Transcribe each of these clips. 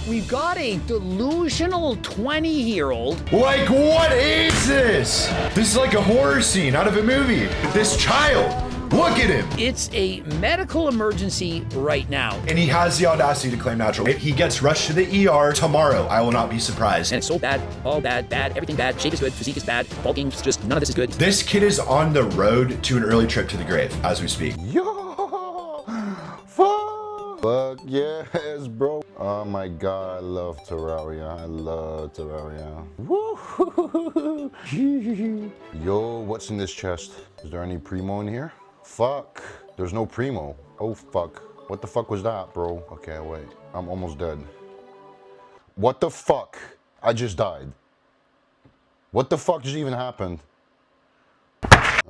We've got a delusional 20-year-old. Like, what is this? This is like a horror scene out of a movie. This child, look at him. It's a medical emergency right now. And he has the audacity to claim natural. If he gets rushed to the ER tomorrow, I will not be surprised. And it's so bad, all bad, everything bad. Shape is good, physique is bad, bulking's just, none of this is good. This kid is on the road to an early trip to the grave as we speak. Yo, fuck yes, bro. Oh my god, I love Terraria. I love Terraria. Woo. Yo, what's in this chest? Is there any Primo in here? Fuck, there's no Primo. Oh fuck, what the fuck was that, bro? Okay, wait, I'm almost dead. What the fuck? I just died. What the fuck just even happened?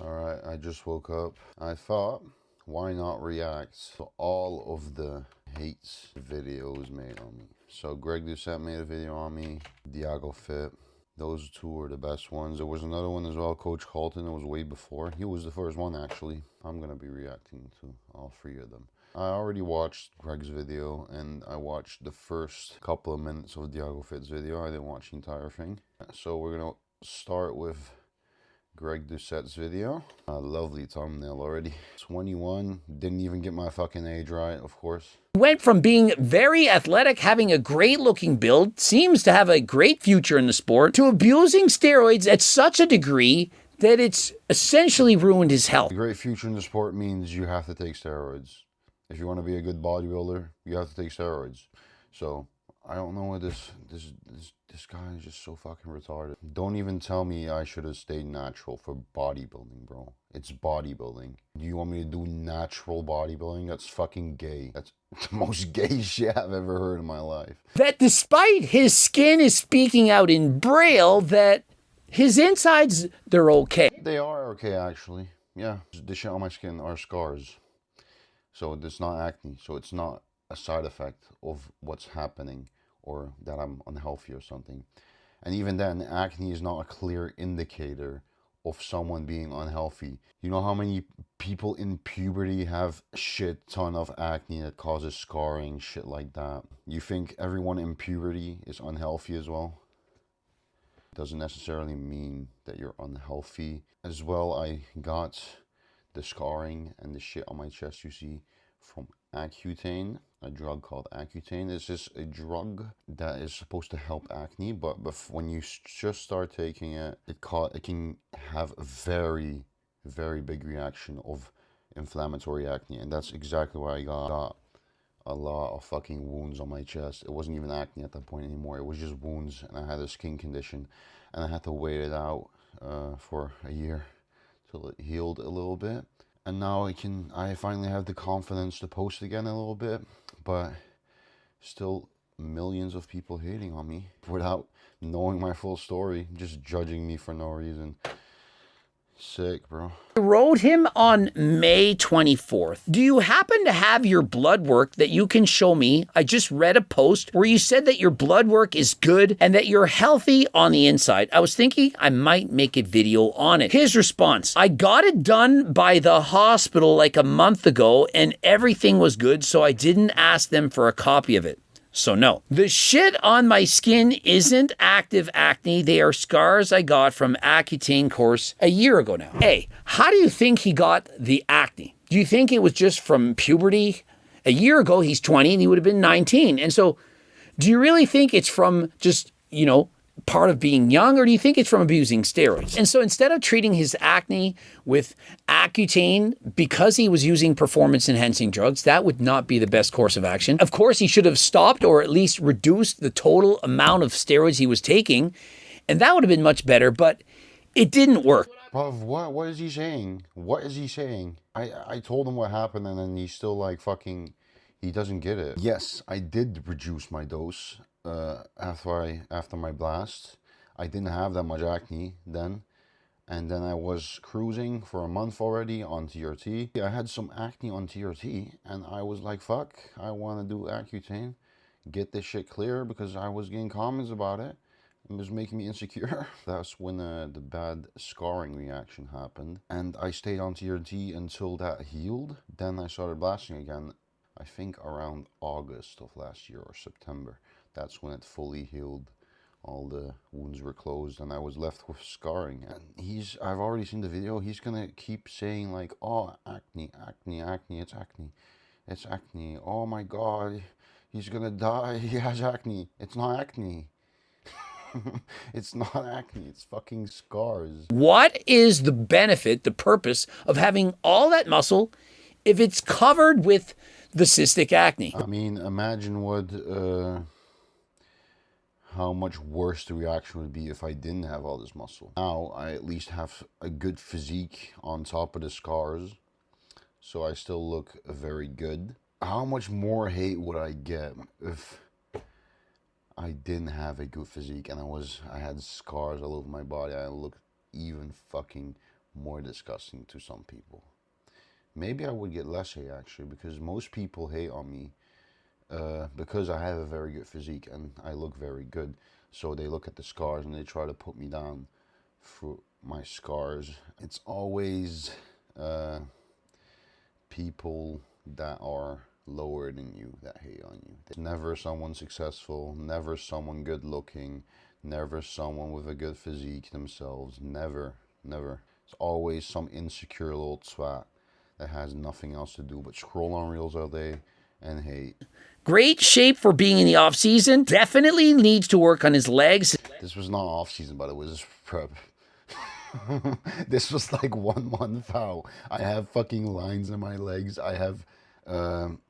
Alright, I just woke up. I thought, why not react to all of the hates videos made on me? So Greg Doucette made a video on me, Diago Fit. Those two were the best ones. There was another one as well, Coach Carlton. It was way before. He was the first one, actually. I'm going to be reacting to all three of them. I already watched Greg's video, and I watched the first couple of minutes of Diago Fit's video. I didn't watch the entire thing. So we're going to start with Greg Doucette's video. A lovely thumbnail already. 21. Didn't even get my fucking age right, of course. Went from being very athletic, having a great looking build, seems to have a great future in the sport, to abusing steroids at such a degree that it's essentially ruined his health. A great future in the sport means you have to take steroids. If you want to be a good bodybuilder, you have to take steroids. So I don't know what this guy is just so fucking retarded. Don't even tell me I should have stayed natural for bodybuilding, bro. It's bodybuilding. Do you want me to do natural bodybuilding? That's fucking gay. That's the most gay shit I've ever heard in my life. That despite his skin is speaking out in Braille, that his insides, they're okay. They are okay, actually. Yeah, the shit on my skin are scars. So it's not acne. So it's not a side effect of what's happening or that I'm unhealthy or something. And even then, acne is not a clear indicator of someone being unhealthy. You know how many people in puberty have shit ton of acne that causes scarring, shit like that? You think everyone in puberty is unhealthy as well? Doesn't necessarily mean that you're unhealthy. As well, I got the scarring and the shit on my chest you see from Accutane, a drug called Accutane. This is a drug that is supposed to help acne, but when you just start taking it, it can have a very, very big reaction of inflammatory acne, and that's exactly why I got a lot of fucking wounds on my chest. It wasn't even acne at that point anymore. It was just wounds, and I had a skin condition, and I had to wait it out for a year till it healed a little bit. And now I finally have the confidence to post again a little bit, but still millions of people hating on me without knowing my full story, just judging me for no reason. Sick, bro. I wrote him on May 24th. Do you happen to have your blood work that you can show me? I just read a post where you said that your blood work is good and that you're healthy on the inside. I was thinking I might make a video on it. His response: I got it done by the hospital like a month ago and everything was good, so I didn't ask them for a copy of it. So no, the shit on my skin isn't active acne. They are scars I got from Accutane course a year ago now. Hey, how do you think he got the acne? Do you think it was just from puberty? A year ago, he's 20 and he would have been 19. And so do you really think it's from just, part of being young, or do you think it's from abusing steroids? And so instead of treating his acne with Accutane because he was using performance-enhancing drugs, that would not be the best course of action. Of course, he should have stopped or at least reduced the total amount of steroids he was taking, and that would have been much better, but it didn't work. Bruv, what is he saying? What is he saying? I told him what happened, and then he's still like fucking, he doesn't get it. Yes, I did reduce my dose. After my blast. I didn't have that much acne then, and then I was cruising for a month already on TRT. I had some acne on TRT, and I was like, fuck, I want to do Accutane, get this shit clear, because I was getting comments about it. It was making me insecure. That's when the bad scarring reaction happened, and I stayed on TRT until that healed. Then I started blasting again. I think around August of last year or September. That's when it fully healed. All the wounds were closed and I was left with scarring. And I've already seen the video. He's gonna keep saying like, oh, acne, acne, acne, it's acne. It's acne. Oh my God, he's gonna die. He has acne. It's not acne. It's not acne. It's fucking scars. What is the benefit, the purpose of having all that muscle if it's covered with the cystic acne? I mean, imagine how much worse the reaction would be if I didn't have all this muscle. Now I at least have a good physique on top of the scars, so I still look very good. How much more hate would I get if I didn't have a good physique and I had scars all over my body? I look even fucking more disgusting to some people. Maybe I would get less hate actually, because most people hate on me because I have a very good physique and I look very good. So they look at the scars and they try to put me down for my scars. It's always people that are lower than you that hate on you. There's never someone successful, never someone good looking, never someone with a good physique themselves. Never, never. It's always some insecure little twat that has nothing else to do but scroll on reels all day and hate. Great shape for being in the off season. Definitely needs to work on his legs. This was not off season, but it was prep. This was like 1 month out. I have fucking lines in my legs. I have I'm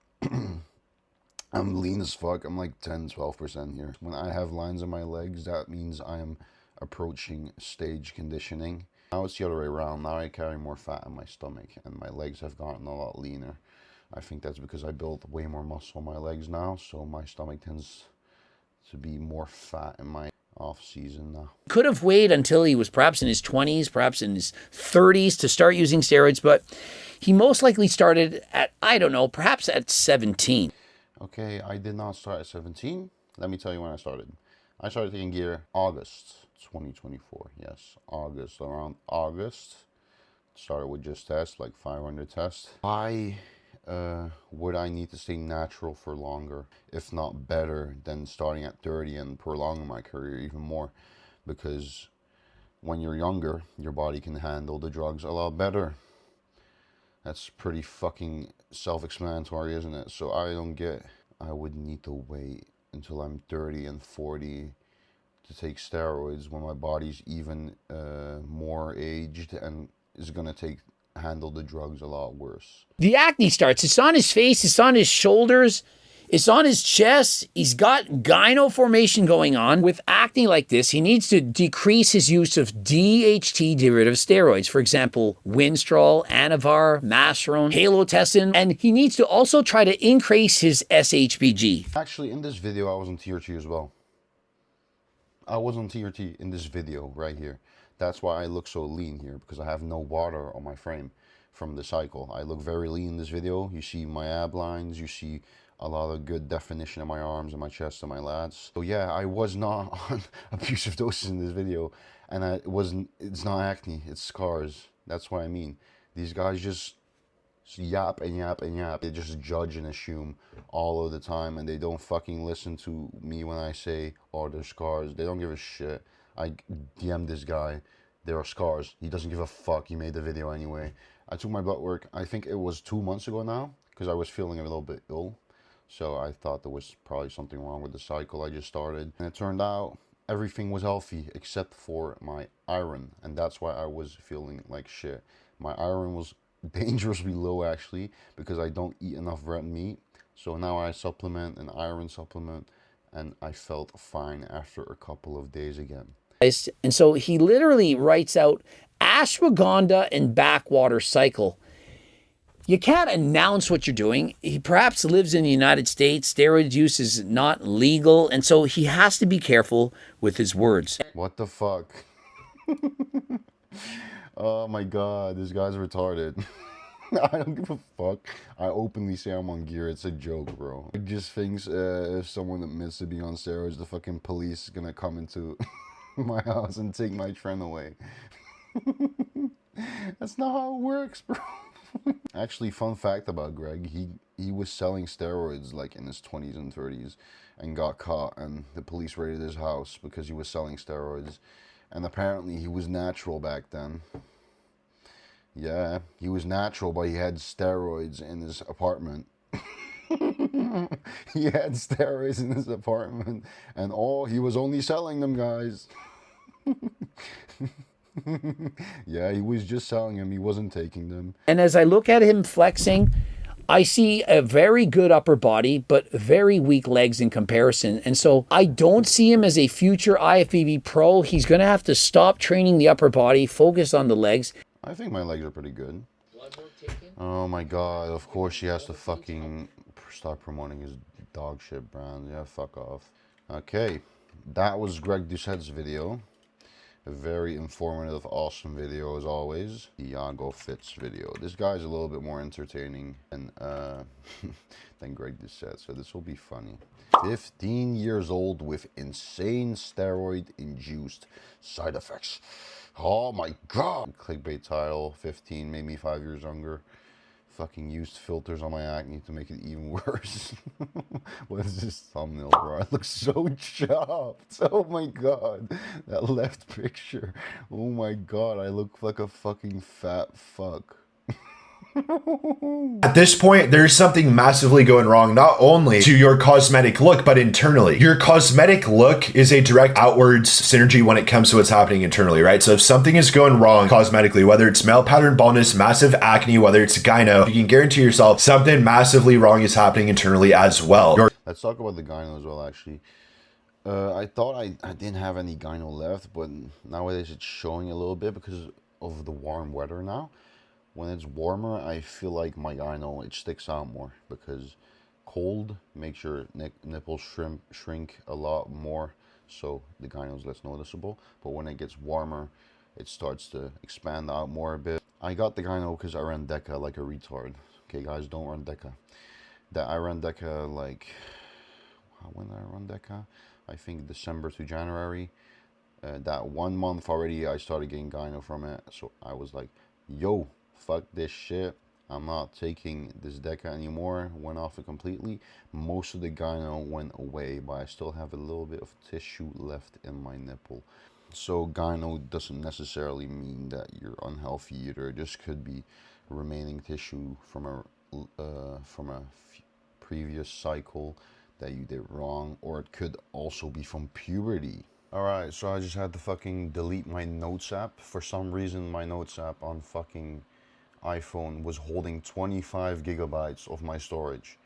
lean as fuck. I'm like 10-12% here. When I have lines in my legs, that means I am approaching stage conditioning. Now it's the other way around. Now I carry more fat in my stomach and my legs have gotten a lot leaner. I think that's because I built way more muscle in my legs now, so my stomach tends to be more fat in my off season now. Could have waited until he was perhaps in his 20s, perhaps in his 30s to start using steroids, but he most likely started at, I don't know, perhaps at 17. Okay, I did not start at 17. Let me tell you when I started. I started taking gear August 2024. Yes, August. Around August. Started with just tests, like 500 tests. Why would I need to stay natural for longer, if not better, than starting at 30 and prolonging my career even more? Because when you're younger, your body can handle the drugs a lot better. That's pretty fucking self-explanatory, isn't it? So I don't get, I would need to wait until I'm 30 and 40 to take steroids when my body's even more aged and is gonna handle the drugs a lot worse. The acne starts. It's on his face, it's on his shoulders, it's on his chest. He's got gyno formation going on. With acne like this, he needs to decrease his use of DHT derivative steroids. For example, Winstrol, Anavar, Masteron, Halotestin, and he needs to also try to increase his SHBG. Actually, in this video, I was on TRT as well. I was on TRT in this video right here. That's why I look so lean here, because I have no water on my frame from the cycle. I look very lean in this video. You see my ab lines, you see a lot of good definition in my arms and my chest and my lats. So yeah, I was not on abusive doses in this video, and it's not acne, it's scars. That's what I mean. These guys just yap and yap and yap. They just judge and assume all of the time, and they don't fucking listen to me when I say, oh, there's scars. They don't give a shit. I DM'd this guy, there are scars. He doesn't give a fuck. He made the video anyway. I took my blood work, I think it was 2 months ago now, because I was feeling a little bit ill. So I thought there was probably something wrong with the cycle I just started. And it turned out everything was healthy except for my iron. And that's why I was feeling like shit. My iron was dangerously low actually, because I don't eat enough red meat. So now I supplement an iron supplement, and I felt fine after a couple of days again. And so he literally writes out ashwagandha and backwater cycle. You can't announce what you're doing. He perhaps lives in the United States. Steroid use is not legal, and so he has to be careful with his words. What the fuck? Oh my god, this guy's retarded. I don't give a fuck. I openly say I'm on gear. It's a joke, bro. He just thinks if someone admits to being on steroids, the fucking police is gonna come into my house and take my trend away. That's not how it works, bro. Actually, fun fact about Greg, he was selling steroids like in his 20s and 30s and got caught, and the police raided his house because he was selling steroids. And apparently he was natural back then. Yeah, he was natural, but he had steroids in his apartment. He had steroids in his apartment, and he was only selling them, guys. Yeah, he was just selling them. He wasn't taking them. And as I look at him flexing, I see a very good upper body, but very weak legs in comparison. And so I don't see him as a future IFBB pro. He's going to have to stop training the upper body, focus on the legs. I think my legs are pretty good. Oh my god, of course she has to fucking start promoting his dog shit brand. Yeah, fuck off. Okay, that was Greg Doucette's video. A very informative, awesome video as always. Iago Fitz video. This guy's a little bit more entertaining than Greg Doucette, so this will be funny. 15 years old with insane steroid-induced side effects. Oh my god! Clickbait title, 15, made me 5 years younger. Fucking used filters on my acne to make it even worse. What is this thumbnail, bro? I look so chopped. Oh my god. That left picture. Oh my god, I look like a fucking fat fuck. At this point, there's something massively going wrong, not only to your cosmetic look, but internally. Your cosmetic look is a direct outwards synergy when it comes to what's happening internally, right? So if something is going wrong cosmetically, whether it's male pattern baldness, massive acne, whether it's gyno, you can guarantee yourself something massively wrong is happening internally as well. Let's talk about the gyno as well, actually. I thought I didn't have any gyno left, but nowadays it's showing a little bit because of the warm weather now. When it's warmer, I feel like my gyno, it sticks out more because cold makes your nipples shrink a lot more, so the gyno is less noticeable. But when it gets warmer, it starts to expand out more a bit. I got the gyno because I ran Deca like a retard. Okay, guys, don't run Deca. I ran Deca like, when did I run Deca? I think December to January. That 1 month already, I started getting gyno from it. So I was like, yo, fuck this shit. I'm not taking this Deca anymore. Went off it completely. Most of the gyno went away, but I still have a little bit of tissue left in my nipple. So gyno doesn't necessarily mean that you're unhealthy either. It just could be remaining tissue from a previous cycle that you did wrong, or it could also be from puberty. Alright, so I just had to fucking delete my Notes app. For some reason, my Notes app on fucking iPhone was holding 25 gigabytes of my storage.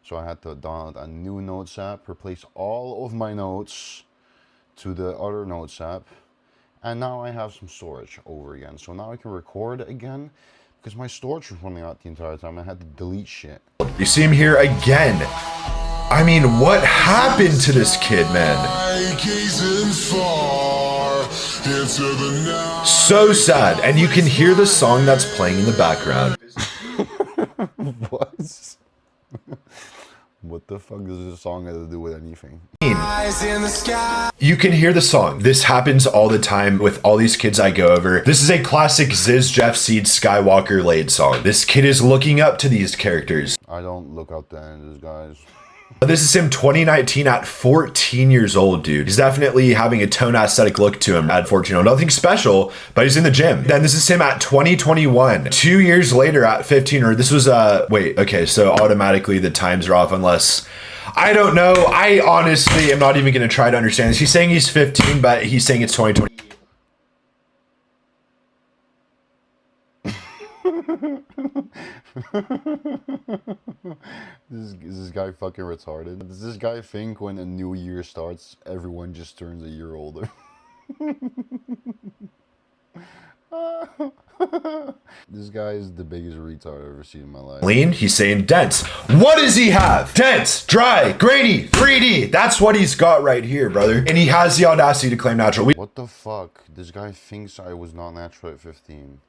So I had to download a new Notes app, replace all of my notes to the other Notes app, and now I have some storage over again. So now I can record again, because my storage was running out the entire time. I had to delete shit. You see him here again. I mean, what happened to this kid, man? So sad, and you can hear the song that's playing in the background. What? What the fuck does this song have to do with anything? You can hear the song. This happens all the time with all these kids I go over. This is a classic Ziz Jeff Seed Skywalker Laid song. This kid is looking up to these characters. I don't look up to any of these guys. This is him 2019 at 14 years old, dude. He's definitely having a tone aesthetic look to him at 14. Nothing special, but he's in the gym. Then this is him at 2021. 2 years later at 15, or this was, wait, okay, so automatically the times are off unless, I don't know. I honestly am not even going to try to understand this. He's saying he's 15, but he's saying it's 2020. Is this guy fucking retarded? Does this guy think when a new year starts, everyone just turns a year older? This guy is the biggest retard I've ever seen in my life. Lean, he's saying dense. What does he have? Dense, dry, grainy, 3D. That's what he's got right here, brother. And he has the audacity to claim natural. What the fuck? This guy thinks I was not natural at 15.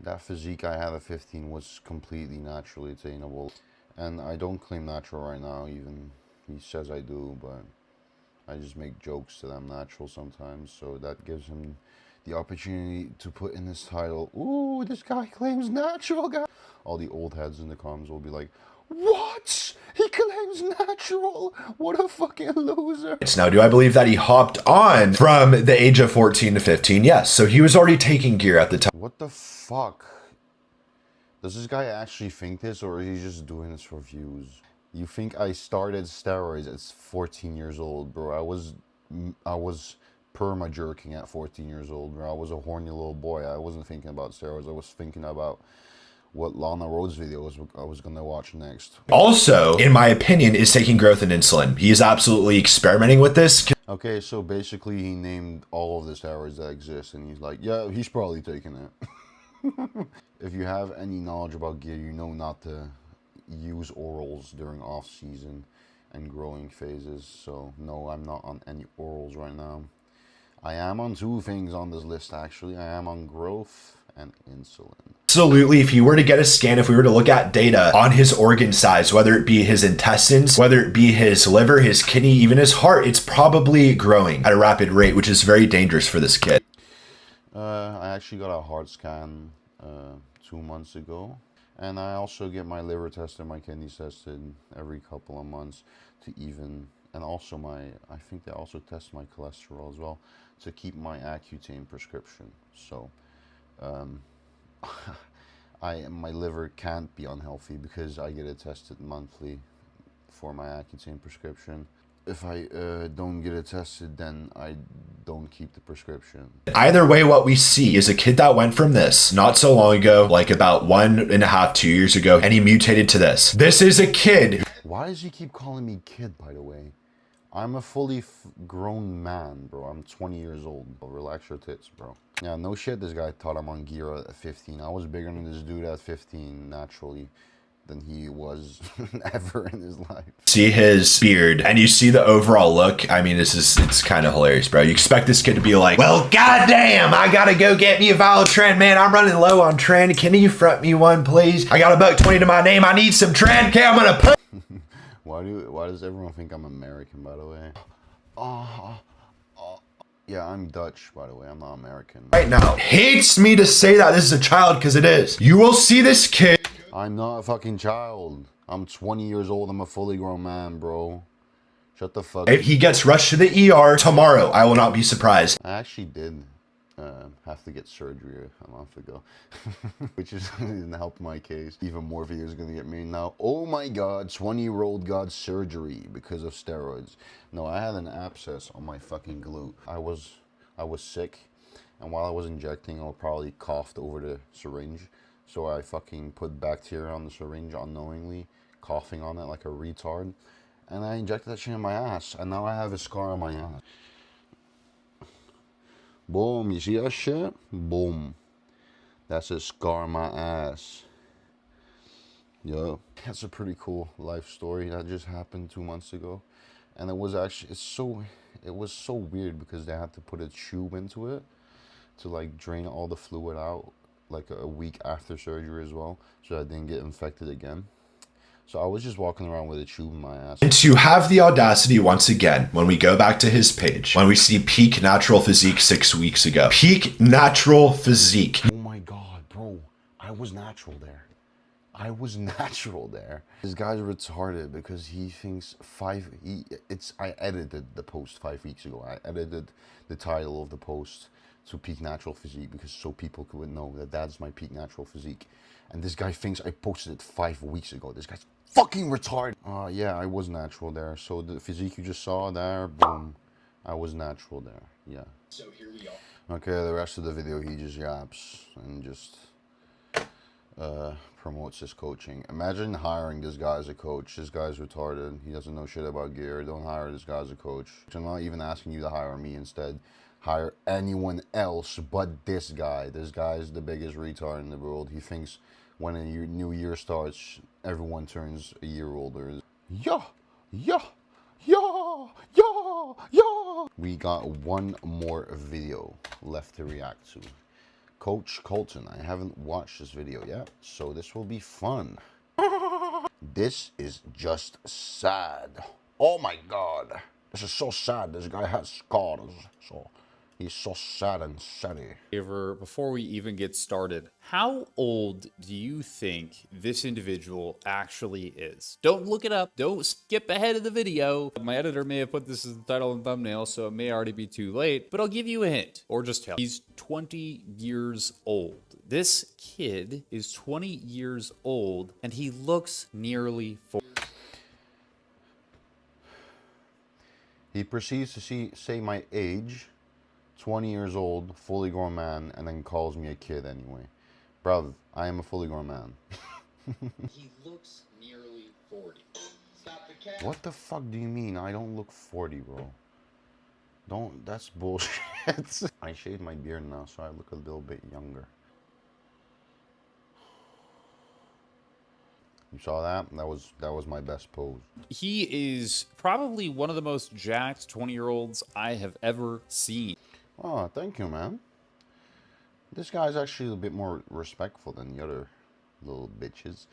That physique I had at 15 was completely naturally attainable. And I don't claim natural right now, even. He says I do, but I just make jokes that I'm natural sometimes. So that gives him the opportunity to put in this title. Ooh, this guy claims natural, guy. All the old heads in the comments will be like, what? He claims natural? What a fucking loser. Now, do I believe that he hopped on from the age of 14 to 15? Yes. So he was already taking gear at the time. What the fuck? Does this guy actually think this, or is he just doing this for views? You think I started steroids at 14 years old, bro? I was perma jerking at 14 years old, bro. I was a horny little boy. I wasn't thinking about steroids. I was thinking about what Lana Rhoades videos I was gonna watch next. Also, in my opinion, is taking growth and insulin. He is absolutely experimenting with this. Okay, so basically he named all of the steroids that exist, and he's like, yeah, he's probably taking it. If you have any knowledge about gear, you know not to use orals during off season and growing phases. So no, I'm not on any orals right now. I am on two things on this list actually. I am on growth and insulin. Absolutely, if you were to get a scan, if we were to look at data on his organ size, whether it be his intestines, whether it be his liver, his kidney, even his heart, it's probably growing at a rapid rate, which is very dangerous for this kid. I actually got a heart scan 2 months ago, and I also get my liver tested, my kidneys tested every couple of months to even, and also I think they also test my cholesterol as well to keep my Accutane prescription. So my liver can't be unhealthy because I get it tested monthly for my Accutane prescription. If I don't get it tested, then I don't keep the prescription. Either way, what we see is a kid that went from this not so long ago, like about 1.5, 2 years ago, and he mutated to this. This is a kid. Why does he keep calling me kid, by the way? I'm a fully grown man, bro. I'm 20 years old. Relax your tits, bro. Yeah, no shit, this guy thought I'm on gear at 15. I was bigger than this dude at 15, naturally, than he was ever in his life. See his beard, and you see the overall look. I mean, it's kind of hilarious, bro. You expect this kid to be like, well, goddamn, I gotta go get me a vial of Tren, man. I'm running low on Tren. Can you front me one, please? I got $1.20 to my name. I need some Tren. Okay, I'm gonna put. Why does everyone think I'm American, by the way? Yeah, I'm Dutch, by the way. I'm not American. Right now, hates me to say that this is a child, because it is. You will see this kid. I'm not a fucking child. I'm 20 years old. I'm a fully grown man, bro. Shut the fuck up. If he gets rushed to the ER tomorrow, I will not be surprised. I actually did have to get surgery a month ago, which didn't help my case. Even more videos are gonna get made now. Oh my god, 20-year-old got surgery because of steroids. No, I had an abscess on my fucking glute. I was sick, and while I was injecting, I probably coughed over the syringe. So I fucking put bacteria on the syringe unknowingly, coughing on it like a retard. And I injected that shit in my ass, and now I have a scar on my ass. Boom, you see that shit? Boom. That's a scar on my ass. Yo, that's a pretty cool life story that just happened 2 months ago. And it was actually, it was so weird because they had to put a tube into it to like drain all the fluid out like a week after surgery as well, so I didn't get infected again. So I was just walking around with a tube in my ass. And to have the audacity once again, when we go back to his page, when we see peak natural physique 6 weeks ago, peak natural physique. Oh my god, bro, I was natural there. I was natural there. This guy's retarded because he thinks I edited the post 5 weeks ago. I edited the title of the post to peak natural physique because so people could know that that's my peak natural physique. And this guy thinks I posted it 5 weeks ago. This guy's fucking retarded. Yeah, I was natural there. So the physique you just saw there, boom, I was natural there. Yeah. So here we are. Okay, the rest of the video he just yaps and just promotes his coaching. Imagine hiring this guy as a coach. This guy's retarded. He doesn't know shit about gear. Don't hire this guy as a coach. I'm not even asking you to hire me. Instead, hire anyone else but this guy. This guy's the biggest retard in the world. He thinks when a new year starts, everyone turns a year older. Yeah. We got one more video left to react to. Coach Colton. I haven't watched this video yet, so this will be fun. This is just sad. Oh my god. This is so sad. This guy has scars. So, He's so sad and sunny. Before we even get started, how old do you think this individual actually is? Don't look it up. Don't skip ahead of the video. My editor may have put this as the title and thumbnail, so it may already be too late, but I'll give you a hint, or just tell. He's 20 years old. This kid is 20 years old, and he looks nearly 40. He proceeds to say my age, 20 years old, fully grown man, and then calls me a kid anyway. Bruv, I am a fully grown man. He looks nearly 40. Stop the cat. What the fuck do you mean? I don't look 40, bro. That's bullshit. I shaved my beard now, so I look a little bit younger. You saw that? That was my best pose. He is probably one of the most jacked 20-year-olds I have ever seen. Oh, thank you, man. This guy's actually a bit more respectful than the other little bitches.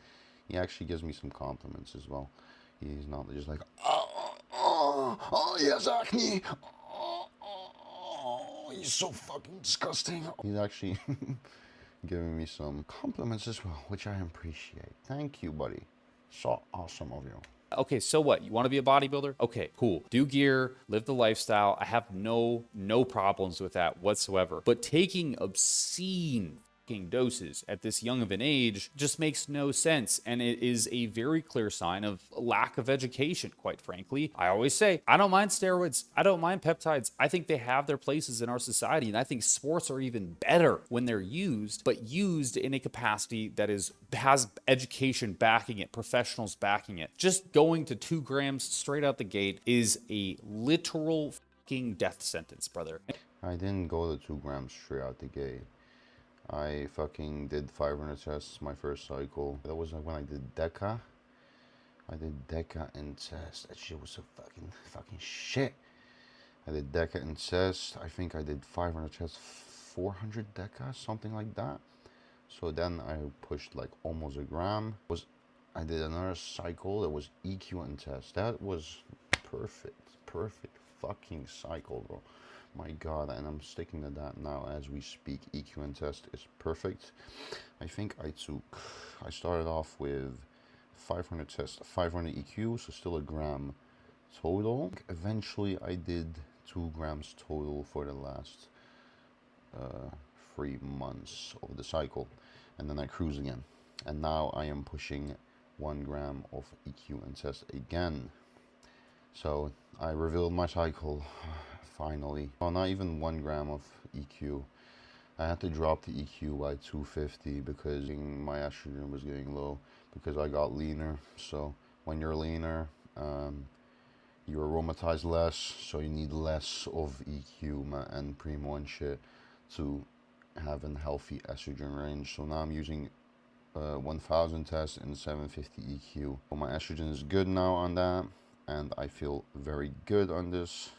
He actually gives me some compliments as well. He's not just like, oh, yes, acne. Oh, he's so fucking disgusting. He's actually giving me some compliments as well, which I appreciate. Thank you, buddy. So awesome of you. Okay, so what? You want to be a bodybuilder? Okay, cool. Do gear, live the lifestyle. I have no problems with that whatsoever. But taking obscene doses at this young of an age just makes no sense, and it is a very clear sign of lack of education, quite frankly. I always say, I don't mind steroids, I don't mind peptides. I think they have their places in our society, and I think sports are even better when they're used, but used in a capacity that has education backing it, professionals backing it. Just going to 2 grams straight out the gate is a literal fucking death sentence, brother. I didn't go to 2 grams straight out the gate. I fucking did 500 tests my first cycle. That was when I did Deca. I did Deca and test. That shit was so fucking shit. I did Deca and test. I think I did 500 tests, 400 Deca, something like that. So then I pushed like almost a gram. I did another cycle that was EQ and test. That was perfect fucking cycle, bro. My God, and I'm sticking to that now as we speak. EQ and test is perfect. I think I started off with 500 tests, 500 EQ, so still a gram total. Eventually I did 2 grams total for the last 3 months of the cycle, and then I cruise again. And now I am pushing 1 gram of EQ and test again. So I revealed my cycle finally. Well, not even 1 gram of EQ. I had to drop the EQ by 250 because my estrogen was getting low because I got leaner. So when you're leaner, you aromatize less, so you need less of EQ and Primo and shit to have a healthy estrogen range. So now I'm using 1000 tests and 750 EQ. But my estrogen is good now on that, and I feel very good on this.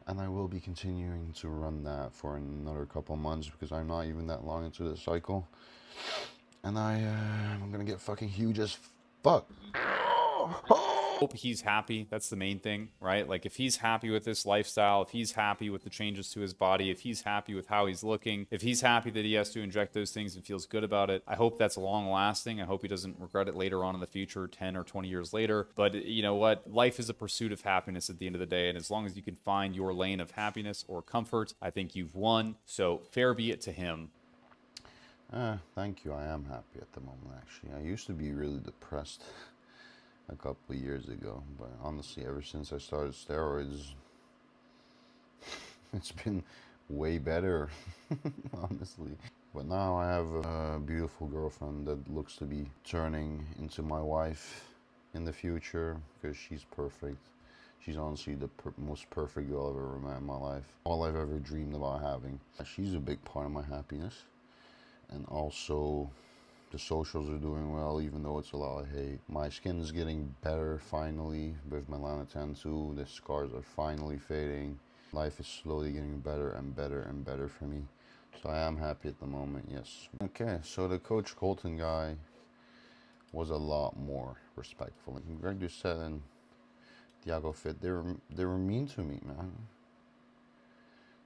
And I will be continuing to run that for another couple months because I'm not even that long into the cycle. And I'm gonna get fucking huge as fuck. Hope he's happy. That's the main thing, right? Like, if he's happy with this lifestyle, if he's happy with the changes to his body, if he's happy with how he's looking, if he's happy that he has to inject those things and feels good about it, I hope that's long lasting. I hope he doesn't regret it later on in the future, 10 or 20 years later. But you know what? Life is a pursuit of happiness at the end of the day. And as long as you can find your lane of happiness or comfort, I think you've won. So fair be it to him. Thank you. I am happy at the moment, actually. I used to be really depressed a couple of years ago, but honestly, ever since I started steroids, it's been way better, honestly. But now I have a beautiful girlfriend that looks to be turning into my wife in the future because she's perfect. She's honestly the most perfect girl I've ever met in my life. All I've ever dreamed about having. She's a big part of my happiness. And also, the socials are doing well, even though it's a lot of hate. My skin is getting better finally with melanotan 2. The scars are finally fading. Life is slowly getting better and better and better for me. So I am happy at the moment, yes. Okay, so the Coach Colton guy was a lot more respectful. Greg Doucette and Thiago Fit, they were mean to me, man.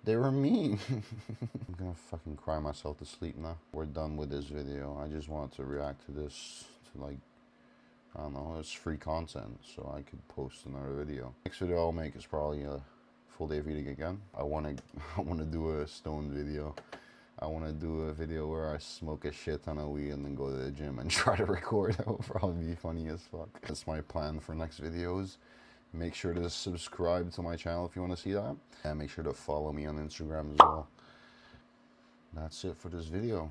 They were mean. I'm gonna fucking cry myself to sleep now. We're done with this video. I just wanted to react to this, to like, I don't know, it's free content, so I could post another video. Next video I'll make is probably a full day of eating again. I wanna do a stone video. I want to do a video where I smoke a shit ton of weed and then go to the gym and try to record. That will probably be funny as fuck. That's my plan for next videos. Make sure to subscribe to my channel if you want to see that. And make sure to follow me on Instagram as well. That's it for this video.